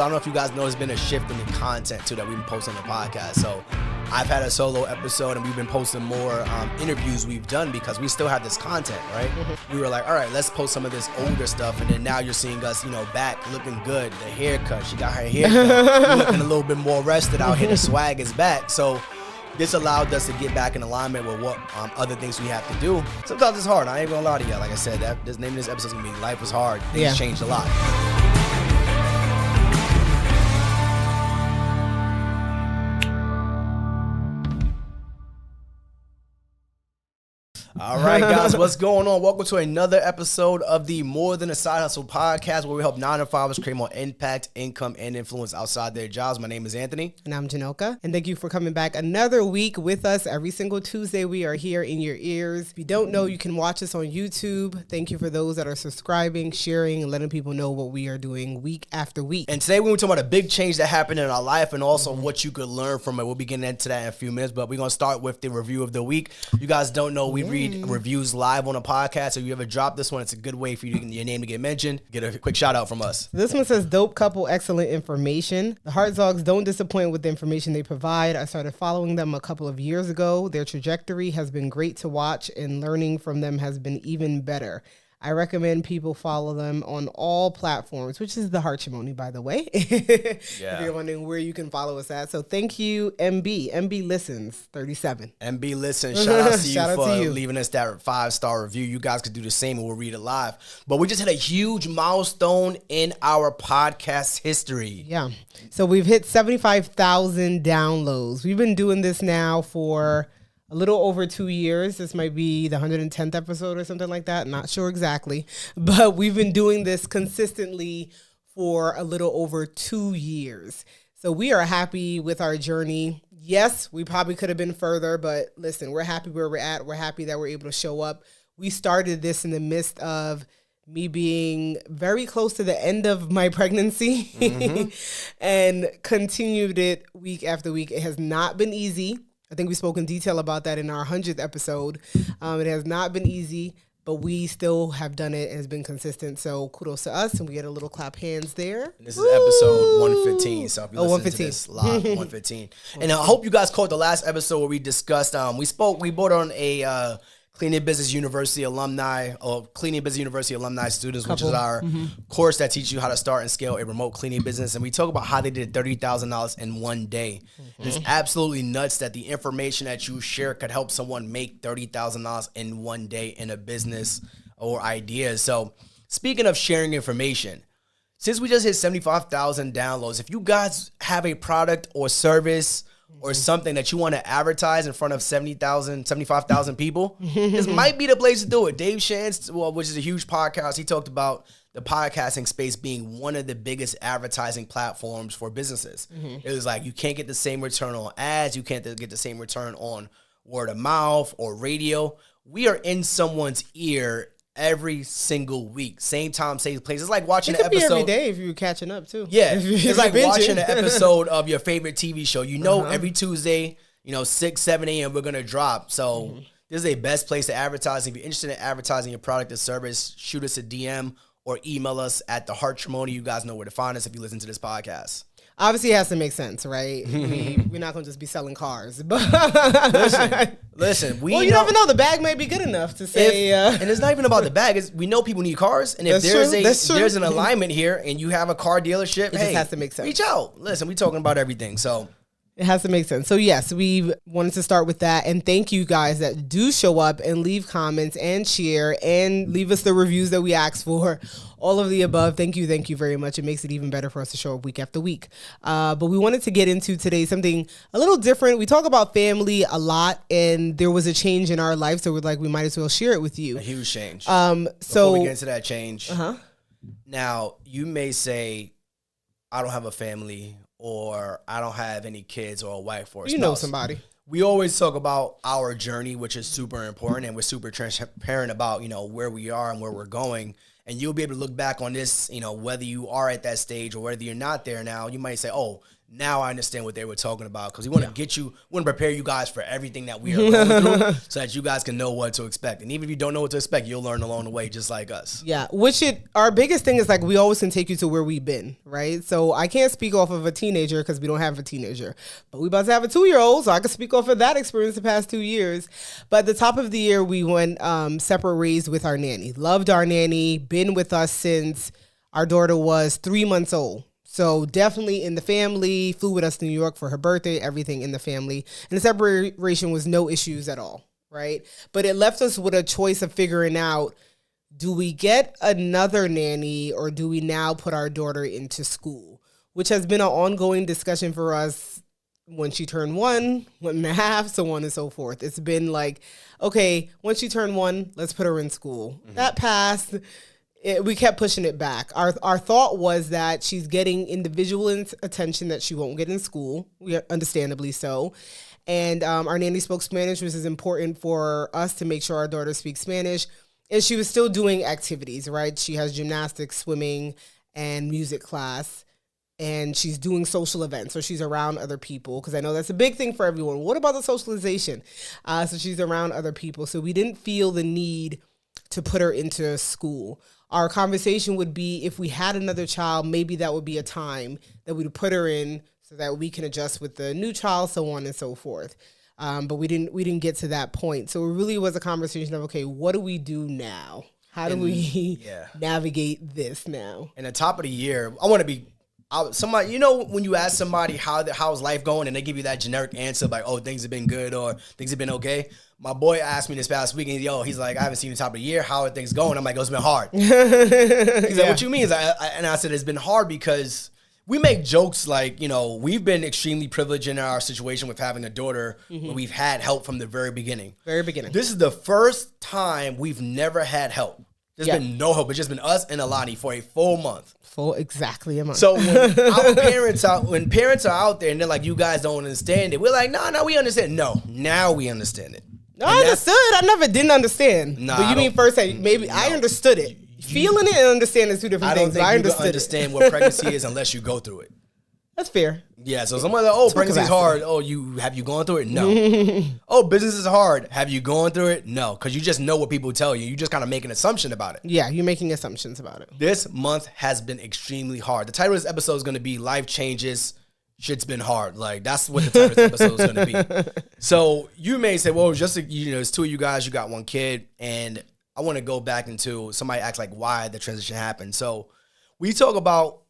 I don't know if you guys know, there's been a shift in the content too that we've been posting on the podcast. So I've had a solo episode and we've been posting more interviews we've done because we still have this content, right? We were like, all right, let's post some of this older stuff. And then now you're seeing us, back looking good. The haircut, she got her haircut. We're looking a little bit more rested out here. The swag is back. So this allowed us to get back in alignment with what other things we have to do. Sometimes it's hard. I ain't gonna lie to you. Like I said, the name of this episode is gonna be Life Was Hard. Things changed a lot. All right, guys, what's going on? Welcome to another episode of the More Than a Side Hustle podcast, where we help 9-to-5ers create more impact, income, and influence outside their jobs. My name is Anthony. And I'm Janoka. And thank you for coming back another week with us. Every single Tuesday, we are here in your ears. If you don't know, you can watch us on YouTube. Thank you for those that are subscribing, sharing, and letting people know what we are doing week after week. And today, we're going to talk about a big change that happened in our life and also what you could learn from it. We'll be getting into that in a few minutes, but we're going to start with the review of the week. You guys don't know, we read reviews live on a podcast. So if you ever drop this one, it's a good way for your name to get mentioned. Get a quick shout out from us. This one says, dope couple, excellent information. The Hartzogs don't disappoint with the information they provide. I started following them a couple of years ago. Their trajectory has been great to watch, and learning from them has been even better. I recommend people follow them on all platforms, which is the Harchimony, by the way. If you're wondering where you can follow us at. So thank you, MB. MB Listens, 37. MB Listens, shout out to you for leaving us that 5-star review. You guys could do the same and we'll read it live. But we just hit a huge milestone in our podcast history. Yeah. So we've hit 75,000 downloads. We've been doing this now for a little over 2 years. This might be the 110th episode or something like that. Not sure exactly. But we've been doing this consistently for a little over 2 years. So we are happy with our journey. Yes, we probably could have been further, but listen, we're happy where we're at. We're happy that we're able to show up. We started this in the midst of me being very close to the end of my pregnancy and continued it week after week. It has not been easy. I think we spoke in detail about that in our 100th episode. It has not been easy, but we still have done it and has been consistent. So kudos to us, and we get a little clap hands there. And this is episode 115. So if you listen to this live, 115. And I hope you guys caught the last episode where we discussed, we brought on a Cleaning Business University alumni or Cleaning Business University alumni students, which is our course that teaches you how to start and scale a remote cleaning business. And we talk about how they did $30,000 in one day. It's absolutely nuts that the information that you share could help someone make $30,000 in one day in a business or ideas. So speaking of sharing information, since we just hit 75,000 downloads, if you guys have a product or service or something that you want to advertise in front of 75,000 people, this might be the place to do it. Dave Shantz, which is a huge podcast, he talked about the podcasting space being one of the biggest advertising platforms for businesses. It was like, you can't get the same return on ads. You can't get the same return on word of mouth or radio. We are in someone's ear every single week, same time, same place. It's like watching an episode every day if you're catching up too. Yeah, it's like watching an episode of your favorite TV show. Every Tuesday, 6, 7 a.m. we're gonna drop. So this is a best place to advertise. If you're interested in advertising your product or service, shoot us a DM or email us at the Harchimony. You guys know where to find us if you listen to this podcast. Obviously, it has to make sense, right? We're not going to just be selling cars. But listen. You never know. The bag may be good enough to say. And it's not even about the bag. We know people need cars. And if there's an alignment here and you have a car dealership, it just has to make sense. Reach out. Listen, we're talking about everything. So it has to make sense. So yes, we wanted to start with that. And thank you guys that do show up and leave comments and share and leave us the reviews that we asked for. All of the above. Thank you very much. It makes it even better for us to show up week after week. But we wanted to get into today something a little different. We talk about family a lot, and there was a change in our life, so we're like, we might as well share it with you. A huge change. Before we get into that change, now you may say, I don't have a family, or I don't have any kids or a wife or a spouse. You know somebody. We always talk about our journey, which is super important, and we're super transparent about, where we are and where we're going. And you'll be able to look back on this, whether you are at that stage or whether you're not there now. You might say, oh, Now I understand what they were talking about, because we want to prepare you guys for everything that we are going through so that you guys can know what to expect. And even if you don't know what to expect, you'll learn along the way just like us. Yeah, our biggest thing is like we always can take you to where we've been, right? So I can't speak off of a teenager because we don't have a teenager, but we about to have a 2-year-old, so I can speak off of that experience the past 2 years. But at the top of the year, we went separate ways with our nanny. Loved our nanny, been with us since our daughter was 3 months old. So definitely in the family, flew with us to New York for her birthday, everything in the family. And the separation was no issues at all, right? But it left us with a choice of figuring out, do we get another nanny or do we now put our daughter into school? Which has been an ongoing discussion for us when she turned 1.5, so on and so forth. It's been like, okay, once she turned 1, let's put her in school. Mm-hmm. That passed. We kept pushing it back. Our thought was that she's getting individual attention that she won't get in school, understandably so. And our nanny spoke Spanish, which is important for us to make sure our daughter speaks Spanish. And she was still doing activities, right? She has gymnastics, swimming, and music class. And she's doing social events, so she's around other people, because I know that's a big thing for everyone. What about the socialization? So she's around other people. So we didn't feel the need to put her into school. Our conversation would be, if we had another child, maybe that would be a time that we'd put her in so that we can adjust with the new child, so on and so forth. But we didn't get to that point. So it really was a conversation of, okay, what do we do now? How do we navigate this now? And at the top of the year, I want to be somebody, when you ask somebody how's life going and they give you that generic answer like, oh, things have been good or things have been okay. My boy asked me this past week, and he's like, I haven't seen the top of the year. How are things going? I'm like, oh, it's been hard. He's like, what you mean? And I said, it's been hard because we make jokes like, we've been extremely privileged in our situation with having a daughter. Mm-hmm. Where we've had help from the very beginning. Very beginning. This is the first time we've never had help. There's been no help. It's just been us and Alani for a full month. Exactly a month. So when parents are out there and they're like, you guys don't understand it, we're like, no, we understand. No, now we understand it. No, I understood. I never didn't understand. Nah, but you mean first, maybe I understood it. Feeling it and understanding is two different things. I don't think you understand what pregnancy is unless you go through it. That's fair. Yeah, so someone's like, pregnancy is hard. Oh, have you gone through it? No. Oh, business is hard. Have you gone through it? No, because you just know what people tell you. You just kind of make an assumption about it. Yeah, you're making assumptions about it. This month has been extremely hard. The title of this episode is going to be Life Changes. Shit's been hard. Like, that's what the title of this episode is going to be. So you may say, well, it's two of you guys, you got one kid. And I want to go back into somebody asked like why the transition happened. So we talk about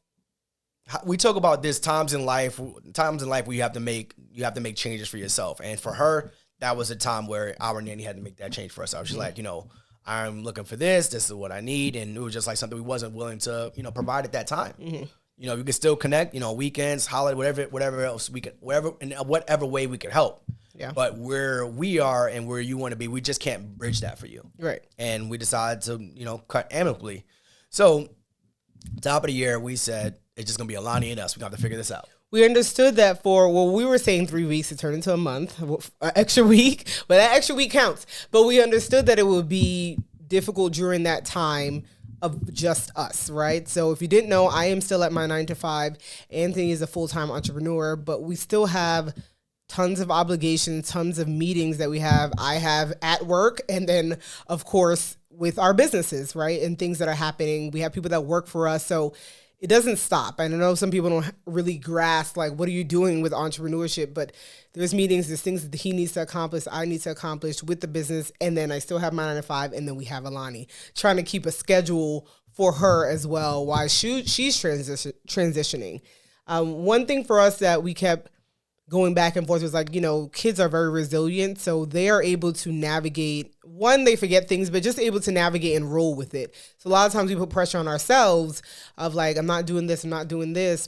this times in life where you have to make changes for yourself. And for her, that was a time where our nanny had to make that change for herself. She's like, I'm looking for this. This is what I need. And it was just like something we wasn't willing to, provide at that time. Mm-hmm. We can still connect, weekends, holiday, whatever else we could, in whatever way we could help. Yeah. But where we are and where you want to be, we just can't bridge that for you. Right. And we decided to, cut amicably. So top of the year, we said, it's just going to be Alani and us. We have to figure this out. We understood that we were saying 3 weeks, it turned into a month, an extra week, but that extra week counts. But we understood that it would be difficult during that time of just us, right? So if you didn't know, I am still at my 9 to 5. Anthony is a full-time entrepreneur, but we still have tons of obligations, tons of meetings that I have at work. And then, of course, with our businesses, right? And things that are happening. We have people that work for us. So it doesn't stop. And I know some people don't really grasp, like, what are you doing with entrepreneurship? But there's meetings, there's things that he needs to accomplish, I need to accomplish with the business. And then I still have my 9 to 5. And then we have Alani trying to keep a schedule for her as well while she's transitioning. One thing for us that we kept going back and forth was like, kids are very resilient. So they are able to navigate. One, they forget things, but just able to navigate and roll with it. So a lot of times we put pressure on ourselves of like, I'm not doing this,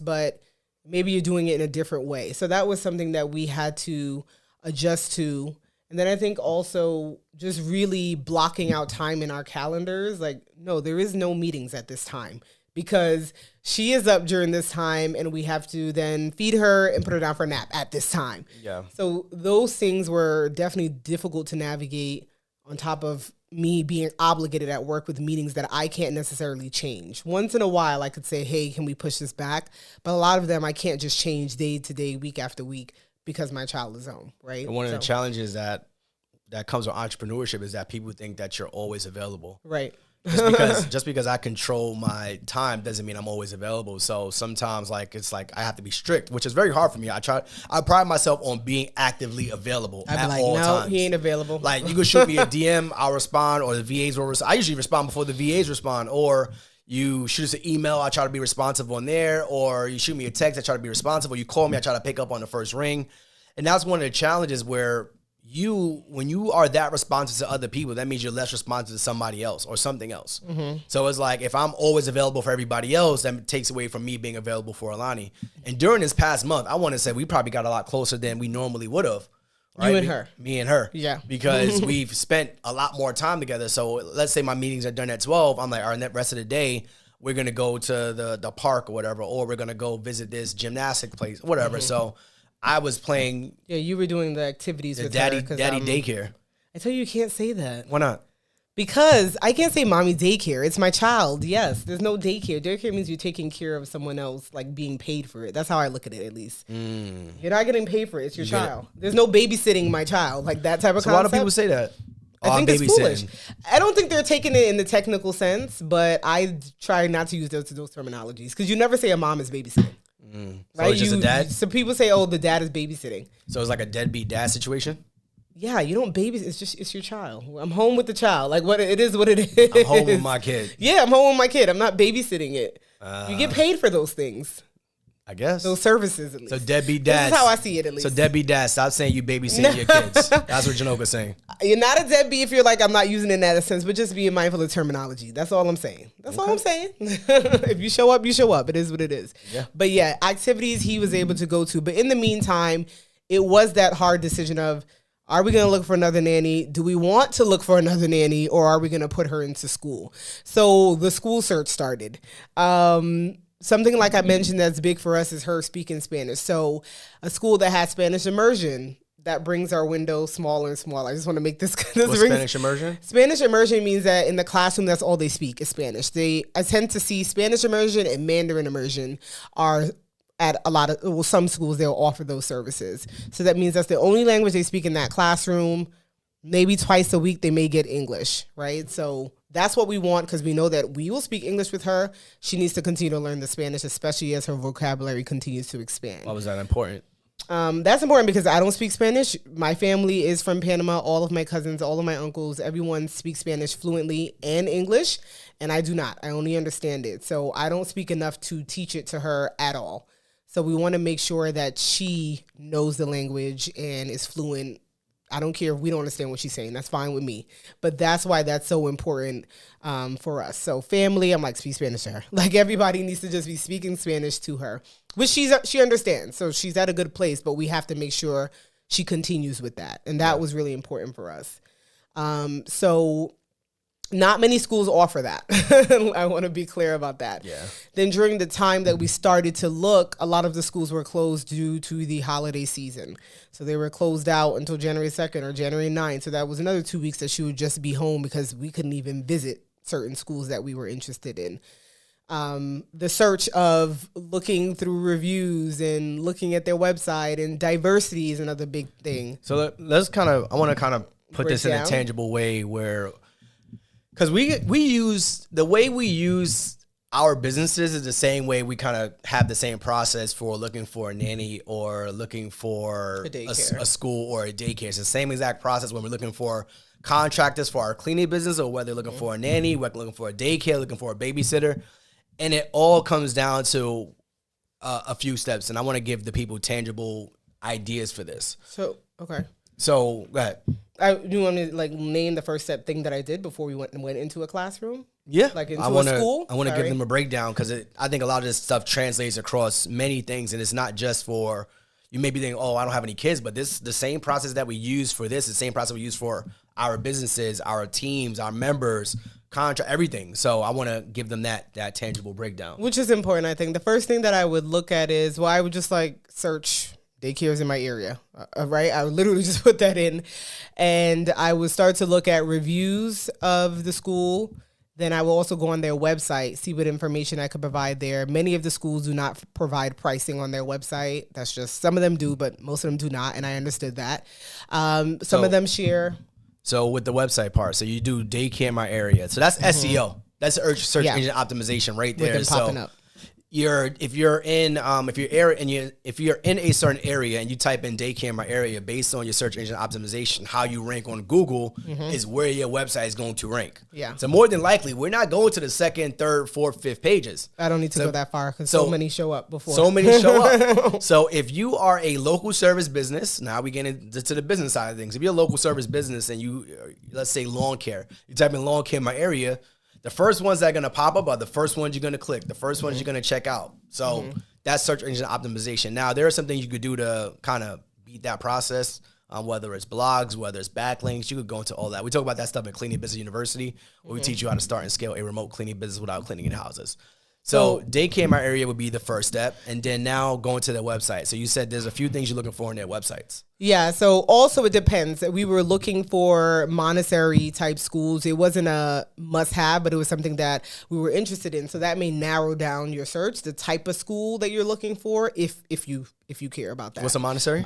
but maybe you're doing it in a different way. So that was something that we had to adjust to. And then I think also just really blocking out time in our calendars. Like, no, there is no meetings at this time, because she is up during this time and we have to then feed her and put her down for a nap at this time. Yeah. So those things were definitely difficult to navigate on top of me being obligated at work with meetings that I can't necessarily change. Once in a while, I could say, hey, can we push this back? But a lot of them I can't just change day to day, week after week because my child is home, right? And one of the challenges that comes with entrepreneurship is that people think that you're always available. Right. Just because I control my time doesn't mean I'm always available. So sometimes it's like I have to be strict, which is very hard for me. I pride myself on being actively available at all times. He ain't available. Like you can shoot me a DM, I'll respond, or the VAs will respond. I usually respond before the VAs respond, or you shoot us an email, I try to be responsive on there, or you shoot me a text, I try to be responsive, or you call me, I try to pick up on the first ring. And that's one of the challenges where when you are that responsive to other people, that means you're less responsive to somebody else or something else. Mm-hmm. So it's like, if I'm always available for everybody else, that takes away from me being available for Alani. And during this past month, I want to say we probably got a lot closer than we normally would have. Right? You and her. Me and her. Yeah. Because we've spent a lot more time together. So let's say my meetings are done at 12. I'm like, all right, the rest of the day, we're going to go to the park or whatever, or we're going to go visit this gymnastic place, whatever. Mm-hmm. So I was playing. Yeah, you were doing the activities with daddy her. Daddy daycare. I tell you can't say that. Why not? Because I can't say mommy daycare. It's my child. Yes, there's no daycare. Daycare means you're taking care of someone else, like being paid for it. That's how I look at it, at least. You're not getting paid for it. It's your child. There's no babysitting my child, like that type of concept. A lot of people say that. I think it's foolish. I don't think they're taking it in the technical sense, but I try not to use those terminologies because you never say a mom is babysitting. So it's just a dad? So people say, oh, the dad is babysitting. So it's like a deadbeat dad situation? Yeah, you don't babysit. It's your child. I'm home with the child. Like it is what it is. I'm home with my kid. Yeah, I'm home with my kid. I'm not babysitting it. You get paid for those things. I guess. Those services, at least. So deadbeat dads. This is how I see it, at least. So deadbeat dads, stop saying you babysitting your kids. That's what Janoka's saying. You're not a deadbeat if you're like, I'm not using it in that sense, but just being mindful of terminology. That's all I'm saying. That's all I'm saying. If you show up, you show up. It is what it is. Yeah. But yeah, activities he was able to go to. But in the meantime, it was that hard decision of, are we going to look for another nanny? Do we want to look for another nanny, or are we going to put her into school? So the school search started. Something like I mentioned that's big for us is her speaking Spanish. So a school that has Spanish immersion, that brings our window smaller and smaller. I just want to make this. What's Spanish immersion? Spanish immersion means that in the classroom, that's all they speak is Spanish. I tend to see Spanish immersion and Mandarin immersion are at some schools, they'll offer those services. So that means that's the only language they speak in that classroom. Maybe twice a week they may get English, right? So that's what we want because we know that we will speak English with her. She needs to continue to learn the Spanish, especially as her vocabulary continues to expand. Why was that important? That's important because I don't speak Spanish. My family is from Panama. All of my cousins, all of my uncles, everyone speaks Spanish fluently and English, and I do not. I only understand it. So I don't speak enough to teach it to her at all. So we want to make sure that she knows the language and is fluent. I don't care if we don't understand what she's saying. That's fine with me. But that's why that's so important for us. So family, I'm like, speak Spanish to her. Like everybody needs to just be speaking Spanish to her, which she understands. So she's at a good place, but we have to make sure she continues with that. And that was really important for us. So not many schools offer that. I want to be clear about that. Yeah. Then during the time that we started to look, a lot of the schools were closed due to the holiday season. So they were closed out until January 2nd or January 9th. So that was another 2 weeks that she would just be home because we couldn't even visit certain schools that we were interested in. The search of looking through reviews and looking at their website and diversity is another big thing. So I want to put this in a tangible way where, because the way we use our businesses is the same way we kind of have the same process for looking for a nanny or looking for a school or a daycare. It's the same exact process when we're looking for contractors for our cleaning business, or whether looking for a nanny, we're looking for a daycare, looking for a babysitter. And it all comes down to a few steps. And I want to give the people tangible ideas for this. So, okay. So, go ahead. Do you want me to name the first step thing that I did before we went into a classroom? Yeah. Into a school? I want to give them a breakdown because I think a lot of this stuff translates across many things. And it's not just for, you may be thinking, oh, I don't have any kids, but the same process that we use for this, the same process we use for our businesses, our teams, our members, contract, everything. So I want to give them that tangible breakdown. Which is important, I think. The first thing that I would look at is, I would just search daycares in my area, right? I would literally just put that in, and I would start to look at reviews of the school. Then I will also go on their website, see what information I could provide there. Many of the schools do not provide pricing on their website. That's just, some of them do, but most of them do not, and I understood that. Some of them share. So with the website part, so you do daycare in my area. So that's SEO. That's search engine optimization right there. With them popping up. If you're in a certain area and you type in daycare in my area, based on your search engine optimization, how you rank on Google is where your website is going to rank. Yeah. So more than likely, we're not going to the second, third, fourth, fifth pages. I don't need to go that far because so many show up before. So many show up. So if you are a local service business, now we get into the business side of things. If you're a local service business and you, let's say lawn care, you type in lawn care in my area, the first ones that are going to pop up are the first ones you're going to click, the first ones you're going to check out. So that's search engine optimization. Now, there are some things you could do to kind of beat that process, whether it's blogs, whether it's backlinks. You could go into all that. We talk about that stuff at Cleaning Business University, where we teach you how to start and scale a remote cleaning business without cleaning in houses. So daycare in my area would be the first step, and then now going to their website. So you said there's a few things you're looking for in their websites. Yeah, so also it depends. We were looking for Montessori type schools. It wasn't a must-have, but it was something that we were interested in. So that may narrow down your search, the type of school that you're looking for, if you care about that. What's a Montessori?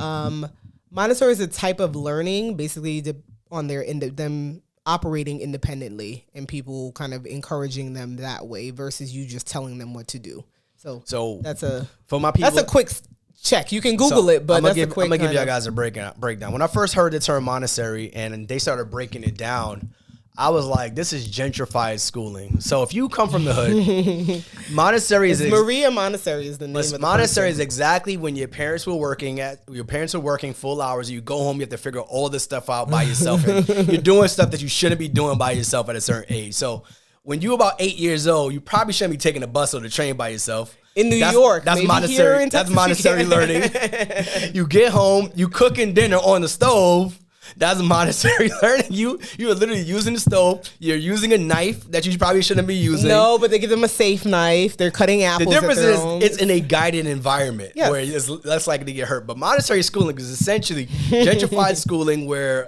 Montessori is a type of learning, basically on them operating independently and people kind of encouraging them that way versus you just telling them what to do. So that's for my people. That's a quick check. You can Google it, but I'm gonna give you guys a breakdown. When I first heard the term Montessori and they started breaking it down, I was like, this is gentrified schooling. So if you come from the hood, Montessori is Maria Montessori is the name of the Montessori is exactly when your parents were working full hours. You go home, you have to figure all this stuff out by yourself. And you're doing stuff that you shouldn't be doing by yourself at a certain age. So when you're about 8 years old, you probably shouldn't be taking a bus or the train by yourself. In New York, that's Montessori. That's Montessori learning. You get home, you cooking dinner on the stove. That's Montessori learning. You're literally using the stove. You're using a knife that you probably shouldn't be using. No, but they give them a safe knife. They're cutting apples. The difference is it's in a guided environment where it's less likely to get hurt. But Montessori schooling is essentially gentrified schooling where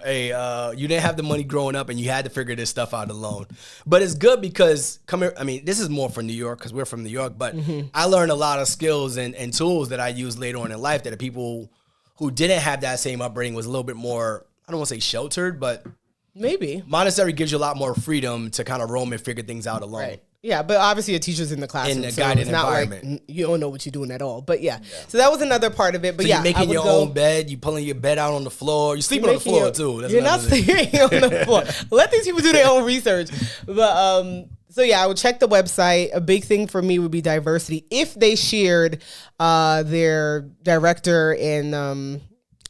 you didn't have the money growing up and you had to figure this stuff out alone. But it's good because this is more for New York because we're from New York. But I learned a lot of skills and tools that I use later on in life that the people who didn't have that same upbringing was a little bit more, I don't want to say sheltered, but maybe Montessori gives you a lot more freedom to kind of roam and figure things out alone. Right. Yeah, but obviously a teacher's in the classroom. In a guided environment. Like you don't know what you're doing at all. But yeah. So that was another part of it. But so you're making your own bed. You're pulling your bed out on the floor. You're sleeping on the floor too. You're not sleeping on the floor. Let these people do their own research. But so yeah, I would check the website. A big thing for me would be diversity. If they shared their director and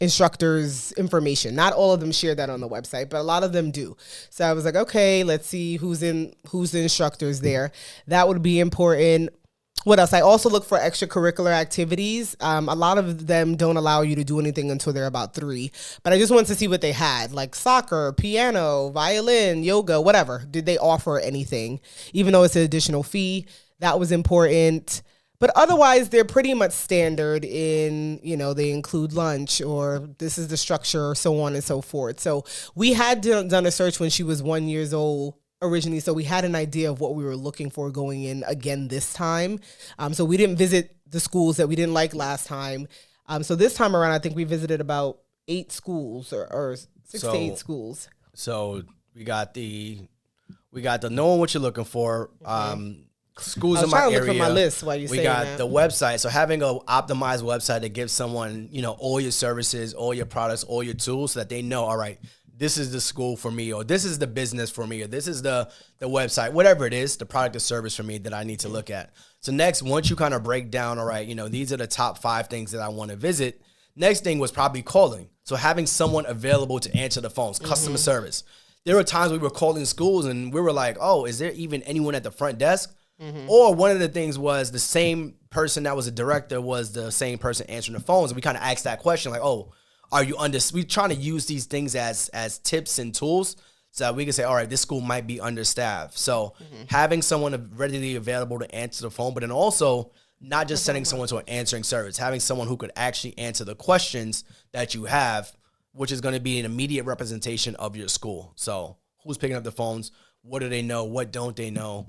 instructors information. Not all of them share that on the website, but a lot of them do. So I was like, okay, let's see who's the instructors there. That would be important. What else? I also look for extracurricular activities. A lot of them don't allow you to do anything until they're about 3, but I just wanted to see what they had, like soccer, piano, violin, yoga, whatever. Did they offer anything? Even though it's an additional fee, that was important. But otherwise, they're pretty much standard in, they include lunch or this is the structure, so on and so forth. So we had done a search when she was 1 year old originally. So we had an idea of what we were looking for going in again this time. So we didn't visit the schools that we didn't like last time. So this time around, I think we visited about 8 schools or 6 to 8 schools. So we got the knowing what you're looking for. Schools in my area. Look at my list while you we got the website. So having an optimized website that gives someone, all your services, all your products, all your tools, so that they know, all right, this is the school for me, or this is the business for me, or this is the website, whatever it is, the product or service for me that I need to look at. So next, once you kind of break down, all right, these are the top 5 things that I want to visit. Next thing was probably calling. So having someone available to answer the phones, customer service. There were times we were calling schools and we were like, oh, is there even anyone at the front desk? Or one of the things was the same person that was a director was the same person answering the phones. And we kind of asked that question like, oh, are you we're trying to use these things as tips and tools so that we can say, all right, this school might be understaffed. So having someone readily available to answer the phone, but then also not just sending someone to an answering service, having someone who could actually answer the questions that you have, which is going to be an immediate representation of your school. So who's picking up the phones? What do they know? What don't they know?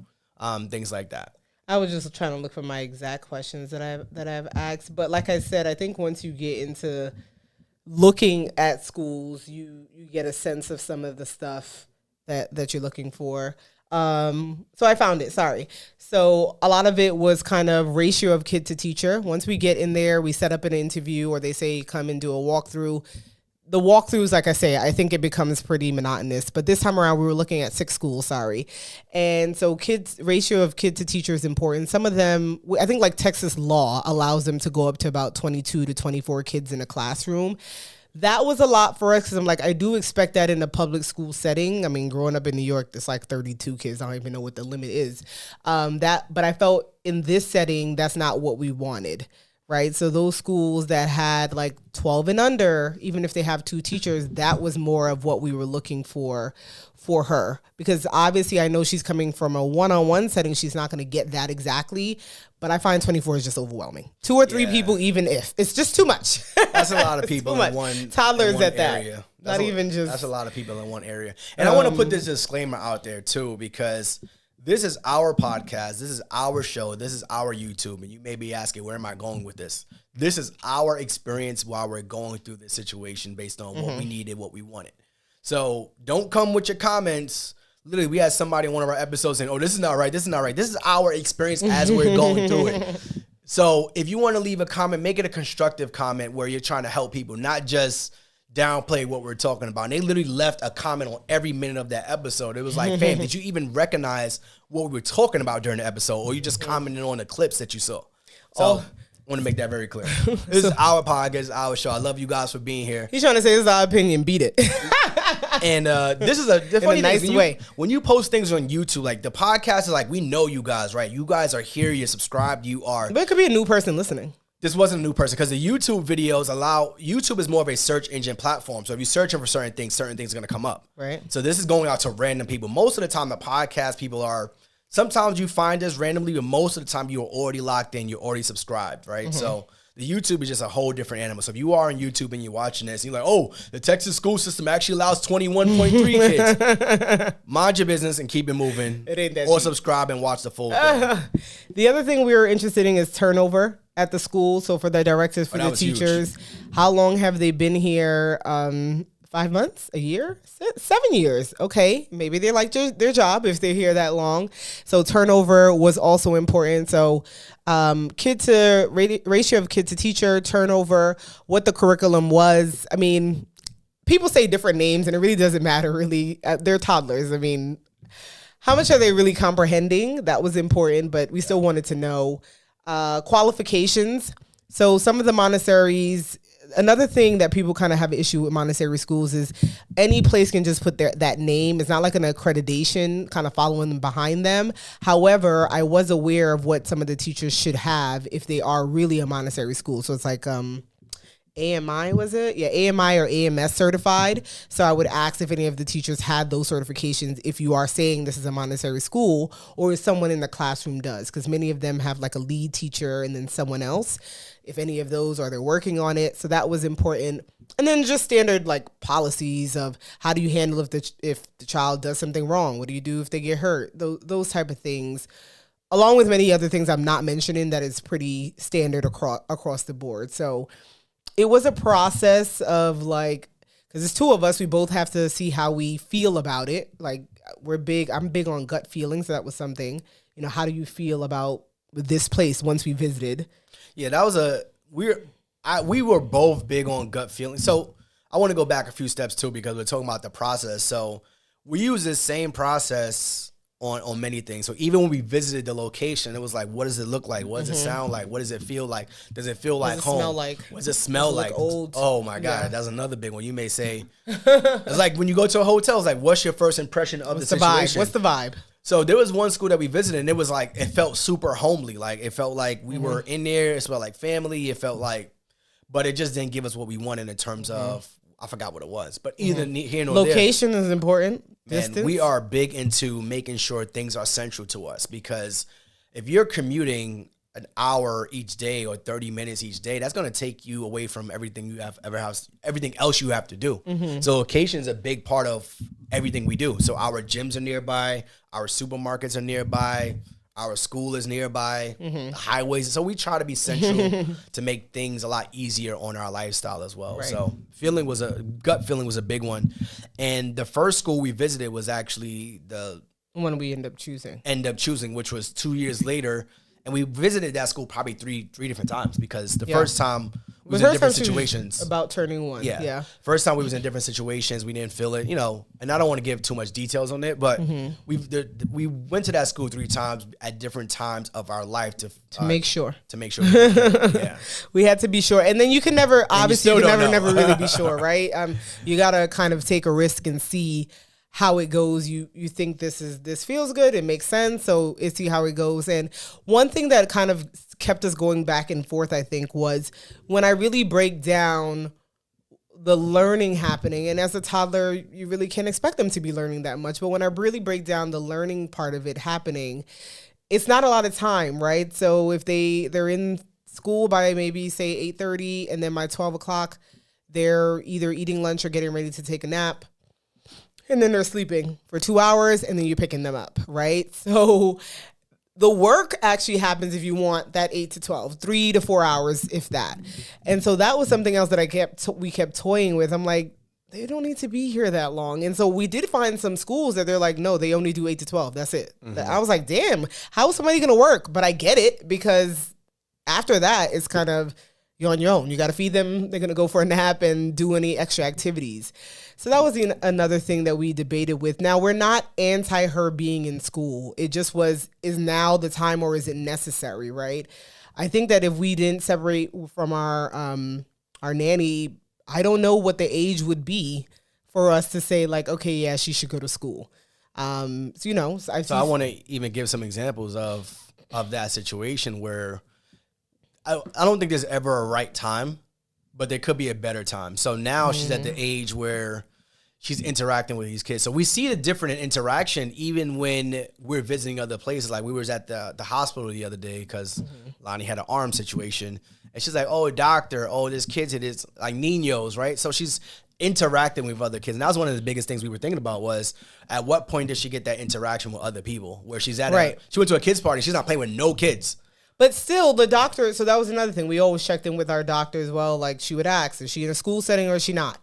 Things like that. I was just trying to look for my exact questions that I've asked. But like I said, I think once you get into looking at schools, you get a sense of some of the stuff that you're looking for. So I found it, sorry. So a lot of it was kind of ratio of kid to teacher. Once we get in there, we set up an interview, or they say come and do a walkthrough. The walkthroughs, like I say, I think it becomes pretty monotonous. But this time around, we were looking at 6 schools, And so ratio of kid to teacher is important. Some of them, I think like Texas law allows them to go up to about 22 to 24 kids in a classroom. That was a lot for us because I'm like, I do expect that in a public school setting. I mean, growing up in New York, it's like 32 kids. I don't even know what the limit is. But I felt in this setting, that's not what we wanted. Right. So those schools that had like 12 and under, even if they have 2 teachers, that was more of what we were looking for her. Because obviously I know she's coming from a one-on-one setting. She's not going to get that exactly. But I find 24 is just overwhelming. 2 or 3 people, even if. It's just too much. That's a lot of people in one toddlers in one at that. area. That's a lot of people in one area. And I want to put this disclaimer out there too, because this is our podcast. This is our show. This is our YouTube. And you may be asking, where am I going with this? This is our experience while we're going through this situation based on what we needed, what we wanted. So don't come with your comments. Literally, we had somebody in one of our episodes saying, oh, this is not right. This is not right. This is our experience as we're going through it. So if you want to leave a comment, make it a constructive comment where you're trying to help people, not just downplay what we're talking about. And they literally left a comment on every minute of that episode. It was like, fam, did you even recognize what we were talking about during the episode? Or you just commented on the clips that you saw? So I want to make that very clear. This is our podcast, our show. I love you guys for being here. He's trying to say this is our opinion. Beat it. And this is the funny nice thing, way. When you post things on YouTube, like the podcast is like, we know you guys, right? You guys are here. You're subscribed. You are. But it could be a new person listening. This wasn't a new person because the YouTube videos YouTube is more of a search engine platform. So if you're searching for certain things are going to come up. Right. So this is going out to random people. Most of the time, the podcast people are, sometimes you find us randomly, but most of the time you are already locked in. You're already subscribed, right? So the YouTube is just a whole different animal. So if you are on YouTube and you're watching this, and you're like, oh, the Texas school system actually allows 21.3 kids. Mind your business and keep it moving. It ain't that Or deep. subscribe and watch the full thing. The other thing we were interested in is turnover at the school. So for the directors, for the teachers, how long have they been here? 5 months, a year, 7 years. Okay. Maybe they like their job if they're here that long. So turnover was also important. So ratio of kid to teacher, turnover, what the curriculum was. I mean, people say different names and it really doesn't matter really. They're toddlers. I mean, how much are they really comprehending? That was important, but we still wanted to know. Qualifications. So some of the Montessori's, another thing that people kind of have an issue with Montessori schools is any place can just put that name. It's not like an accreditation kind of following them behind them. However, I was aware of what some of the teachers should have if they are really a Montessori school. So it's like AMI, was it? Yeah, AMI or AMS certified. So I would ask if any of the teachers had those certifications if you are saying this is a Montessori school or if someone in the classroom does, because many of them have like a lead teacher and then someone else. If any of those are, they're working on it. So that was important. And then just standard like policies of how do you handle if the child does something wrong? What do you do if they get hurt? Those type of things, along with many other things I'm not mentioning that is pretty standard across the board. So it was a process of like, because there's 2 of us, we both have to see how we feel about it. Like I'm big on gut feelings. So that was something, how do you feel about this place once we visited? Yeah, that was we were both big on gut feelings. So I want to go back a few steps too, because we're talking about the process. So we use this same process on many things. So even when we visited the location, it was like, what does it look like? What does it sound like? What does it feel like? Does it feel like home? Smell like? What does it smell like? Old? Oh my God, that's another big one. You may say, it's like when you go to a hotel, it's like, what's your first impression of the situation? What's the vibe? So there was one school that we visited, and it was like, it felt super homely. Like it felt like we were in there. It felt like family. It felt like, but it just didn't give us what we wanted in terms of, I forgot what it was. But either here nor there. Location is important. And we are big into making sure things are central to us, because if you're commuting an hour each day or 30 minutes each day, that's going to take you away from everything everything else you have to do. So location is a big part of everything we do. So our gyms are nearby, our supermarkets are nearby, our school is nearby, the highways. So we try to be central to make things a lot easier on our lifestyle as well. Right. So gut feeling was a big one. And the first school we visited was actually the one we end up choosing, which was 2 years later. And we visited that school probably three different times, because the first time we was in different situations. About turning one. Yeah. First time we was in different situations. We didn't feel it, and I don't want to give too much details on it, but we went to that school 3 times at different times of our life to make sure. Yeah. We had to be sure. And then you can never never really be sure, right? You got to kind of take a risk and see how it goes. You think this feels good, it makes sense, so let's see how it goes. And one thing that kind of kept us going back and forth, I think, was when I really break down the learning happening. And as a toddler, you really can't expect them to be learning that much, but when I really break down the learning part of it happening, it's not a lot of time, right? So if they're in school by maybe say 8:30, and then by 12 o'clock they're either eating lunch or getting ready to take a nap, and then they're sleeping for 2 hours, and then you're picking them up, right? So the work actually happens, if you want, that 8 to 12, 3 to 4 hours, if that. And so that was something else that we kept toying with. I'm like, they don't need to be here that long. And so we did find some schools that they're like, no, they only do 8 to 12. That's it. I was like, damn, how is somebody going to work? But I get it, because after that, it's kind of, you're on your own. You got to feed them. They're going to go for a nap and do any extra activities. So that was another thing that we debated with. Now, we're not anti her being in school. It just is now the time, or is it necessary, right? I think that if we didn't separate from our nanny, I don't know what the age would be for us to say, like, okay, yeah, she should go to school. So I want to even give some examples of that situation where I don't think there's ever a right time, but there could be a better time. So now she's at the age where she's interacting with these kids. So we see the different interaction even when we're visiting other places. Like we was at the hospital the other day because Alani had an arm situation. And she's like, oh, doctor, this kid's it is like niños, right? So she's interacting with other kids. And that was one of the biggest things we were thinking about was, at what point does she get that interaction with other people? Where she's at, she went to a kid's party. She's not playing with no kids. But still, the doctor, so that was another thing. We always checked in with our doctor as well. Like, she would ask, is she in a school setting or is she not?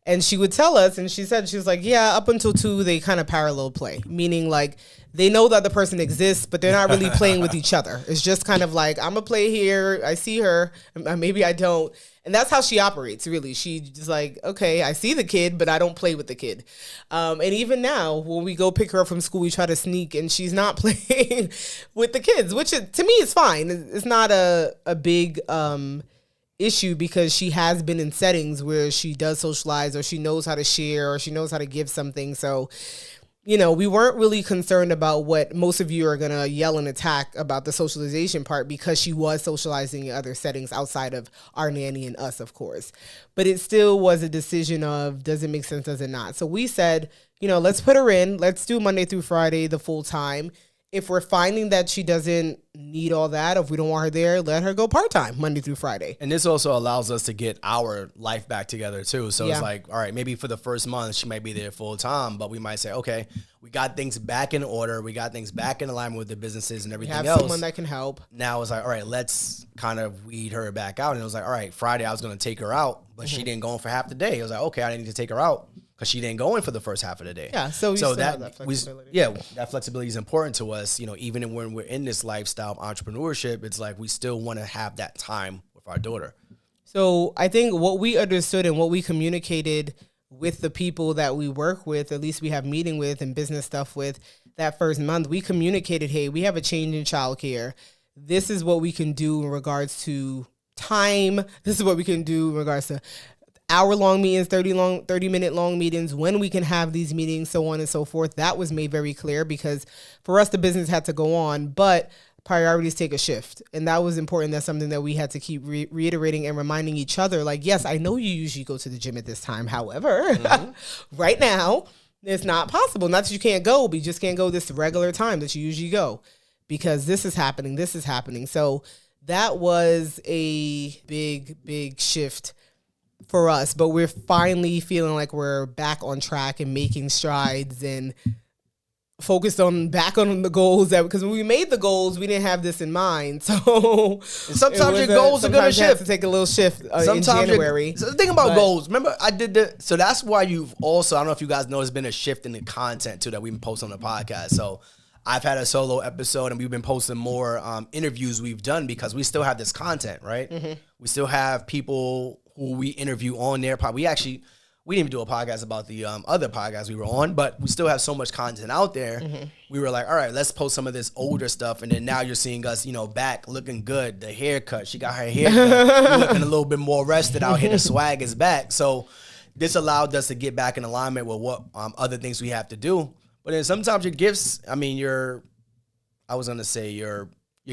And she would tell us, and she was like, yeah, up until 2, they kind of parallel play. Meaning, like, they know that the person exists, but they're not really playing with each other. It's just kind of like, I'm going to play here. I see her. Maybe I don't. And that's how she operates, really. She's like, okay, I see the kid, but I don't play with the kid. And even now, when we go pick her up from school, we try to sneak, and she's not playing with the kids, which to me is fine. It's not a big issue, because she has been in settings where she does socialize, or she knows how to share, or she knows how to give something. So, we weren't really concerned about what most of you are going to yell and attack about the socialization part, because she was socializing in other settings outside of our nanny and us, of course. But it still was a decision of, does it make sense, does it not? So we said, let's put her in. Let's do Monday through Friday, the full time. If we're finding that she doesn't need all that, if we don't want her there, let her go part-time Monday through Friday. And this also allows us to get our life back together too. So it's like, all right, maybe for the first month she might be there full-time, but we might say, okay, we got things back in order. We got things back in alignment with the businesses and everything else. We have someone that can help. Now it's like, all right, let's kind of weed her back out. And it was like, all right, Friday I was going to take her out, but she didn't go in for half the day. It was like, okay, I need to take her out, because she didn't go in for the first half of the day. Yeah, so that flexibility. That flexibility is important to us. Even when we're in this lifestyle of entrepreneurship, it's like we still want to have that time with our daughter. So I think what we understood and what we communicated with the people that we work with, at least we have meeting with and business stuff with, that first month, we communicated, hey, we have a change in childcare. This is what we can do in regards to time. This is what we can do in regards to hour-long meetings, 30-minute long meetings, when we can have these meetings, so on and so forth. That was made very clear, because for us, the business had to go on, but priorities take a shift. And that was important. That's something that we had to keep reiterating and reminding each other. Like, yes, I know you usually go to the gym at this time. However, right now, it's not possible. Not that you can't go, but you just can't go this regular time that you usually go, because this is happening. So that was a big shift for us, but we're finally feeling like we're back on track and making strides and focused back on the goals because when we made the goals, we didn't have this in mind. So sometimes your goals are going to shift. To take a little shift in January. So the thing about goals, remember I did so that's why you've also, I don't know if you guys know, there's been a shift in the content too that we've been posting on the podcast. So I've had a solo episode and we've been posting more interviews we've done because we still have this content, right? Mm-hmm. We still have people who we interview on their pod. We didn't even do a podcast about the other podcast we were on, but we still have so much content out there. Mm-hmm. We were like, all right, let's post some of this older stuff. And then now you're seeing us, back looking good. The haircut, she got her haircut. Looking a little bit more rested out here. The swag is back. So this allowed us to get back in alignment with what other things we have to do. But then sometimes your gifts, your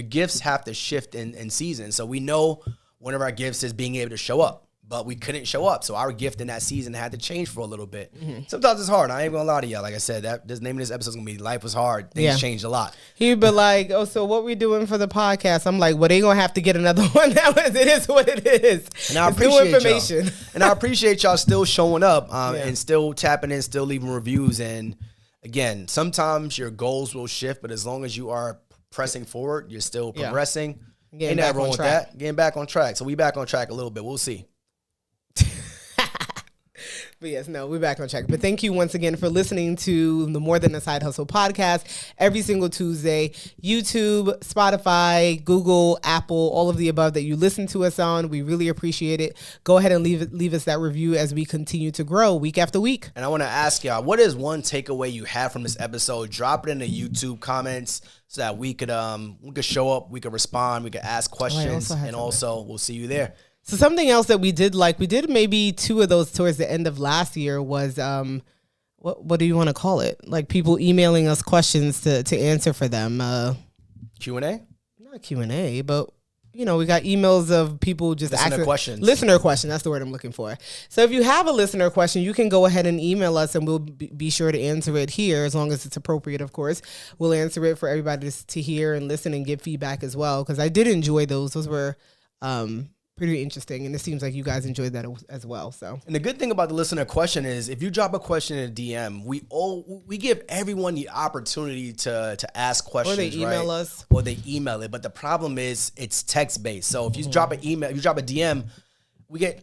gifts have to shift in season. So we know one of our gifts is being able to show up. But we couldn't show up. So our gift in that season had to change for a little bit. Mm-hmm. Sometimes it's hard. I ain't gonna lie to y'all. Like I said, this name of this episode is gonna be Life Was Hard. Things changed a lot. He'd be like, oh, so what we doing for the podcast? I'm like, well, they gonna have to get another one. It is what it is. And I appreciate y'all. And I appreciate y'all still showing up and still tapping in, still leaving reviews. And again, sometimes your goals will shift, but as long as you are pressing forward, you're still progressing. Ain't nothing wrong with that. Getting back on track. So we back on track a little bit. We'll see. But yes, no, we're back on track. But thank you once again for listening to the More Than a Side Hustle podcast every single Tuesday. YouTube, Spotify, Google, Apple, all of the above that you listen to us on. We really appreciate it. Go ahead and leave us that review as we continue to grow week after week. And I want to ask y'all, what is one takeaway you have from this episode? Drop it in the YouTube comments so that we could show up, we could respond, we could ask questions, and also we'll see you there. So something else that we did maybe 2 of those towards the end of last year was, what do you want to call it? Like people emailing us questions to answer for them. Q&A? Not Q&A, but we got emails of people just asking questions. Listener question, that's the word I'm looking for. So if you have a listener question, you can go ahead and email us and we'll be sure to answer it here as long as it's appropriate, of course. We'll answer it for everybody to hear and listen and give feedback as well because I did enjoy those. Those were pretty interesting, and it seems like you guys enjoyed that as well. So, and the good thing about the listener question is, if you drop a question in a DM, we give everyone the opportunity to ask questions, or they email us, or they email it. But the problem is, it's text based. So if you drop an email, if you drop a DM, we get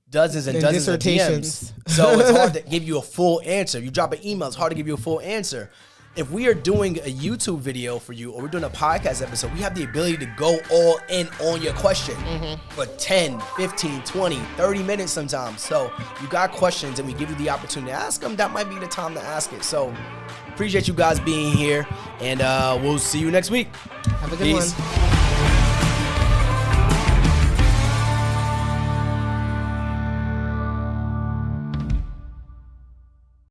dozens and dozens of DMs. So it's hard to give you a full answer. If you drop an email, it's hard to give you a full answer. If we are doing a YouTube video for you or we're doing a podcast episode, we have the ability to go all in on your question for 10, 15, 20, 30 minutes sometimes. So you got questions and we give you the opportunity to ask them, that might be the time to ask it. So appreciate you guys being here, and we'll see you next week. Have a good one.